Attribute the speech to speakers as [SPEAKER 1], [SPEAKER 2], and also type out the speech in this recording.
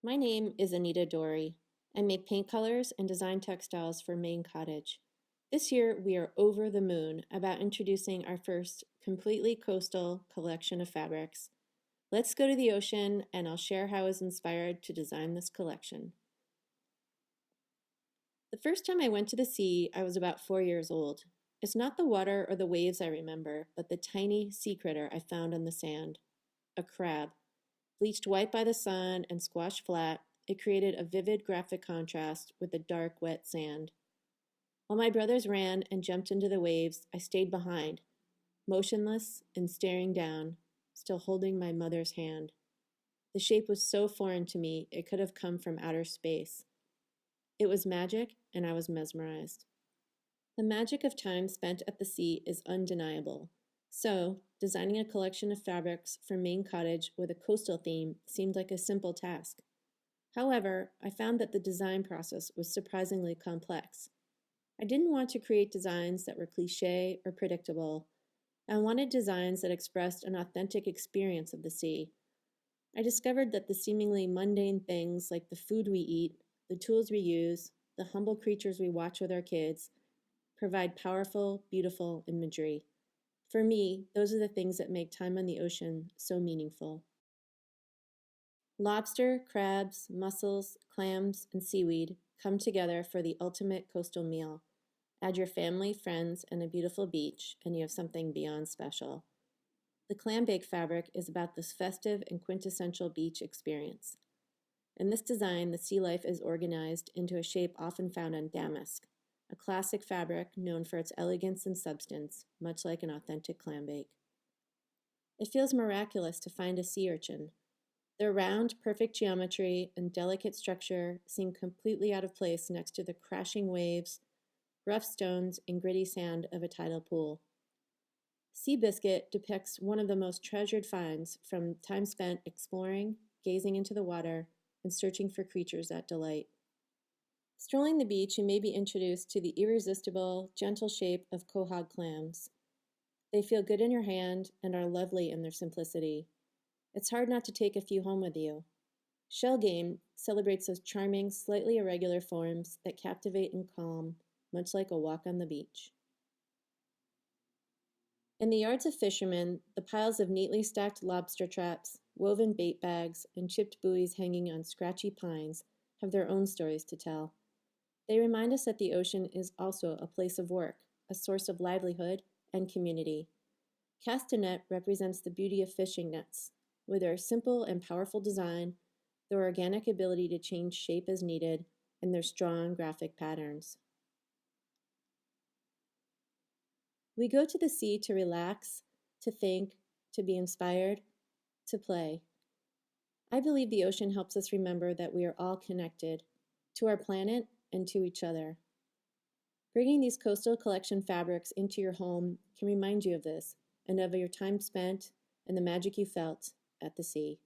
[SPEAKER 1] My name is Anita Dore. I make paint colors and design textiles for Maine Cottage. This year, we are over the moon about introducing our first completely coastal collection of fabrics. Let's go to the ocean and I'll share how I was inspired to design this collection. The first time I went to the sea, I was about 4 years old. It's not the water or the waves I remember, but the tiny sea critter I found on the sand, a crab. Bleached white by the sun and squashed flat, it created a vivid graphic contrast with the dark, wet sand. While my brothers ran and jumped into the waves, I stayed behind, motionless and staring down, still holding my mother's hand. The shape was so foreign to me, it could have come from outer space. It was magic, and I was mesmerized. The magic of time spent at the sea is undeniable. So, designing a collection of fabrics for Maine Cottage with a coastal theme seemed like a simple task. However, I found that the design process was surprisingly complex. I didn't want to create designs that were cliche or predictable. I wanted designs that expressed an authentic experience of the sea. I discovered that the seemingly mundane things like the food we eat, the tools we use, the humble creatures we watch with our kids, provide powerful, beautiful imagery. For me, those are the things that make time on the ocean so meaningful. Lobster, crabs, mussels, clams, and seaweed come together for the ultimate coastal meal. Add your family, friends, and a beautiful beach, and you have something beyond special. The Clambake fabric is about this festive and quintessential beach experience. In this design, the sea life is organized into a shape often found on damask, a classic fabric known for its elegance and substance, much like an authentic clambake. It feels miraculous to find a sea urchin. Their round, perfect geometry and delicate structure seem completely out of place next to the crashing waves, rough stones, and gritty sand of a tidal pool. Sea Biscuit depicts one of the most treasured finds from time spent exploring, gazing into the water, and searching for creatures that delight. Strolling the beach, you may be introduced to the irresistible, gentle shape of quahog clams. They feel good in your hand and are lovely in their simplicity. It's hard not to take a few home with you. Shell game celebrates those charming, slightly irregular forms that captivate and calm, much like a walk on the beach. In the yards of fishermen, the piles of neatly stacked lobster traps, woven bait bags, and chipped buoys hanging on scratchy pines have their own stories to tell. They remind us that the ocean is also a place of work, a source of livelihood and community. Cast a net represents the beauty of fishing nets. With their simple and powerful design, their organic ability to change shape as needed, and their strong graphic patterns. We go to the sea to relax, to think, to be inspired, to play. I believe the ocean helps us remember that we are all connected to our planet and to each other. Bringing these coastal collection fabrics into your home can remind you of this and of your time spent and the magic you felt at the sea.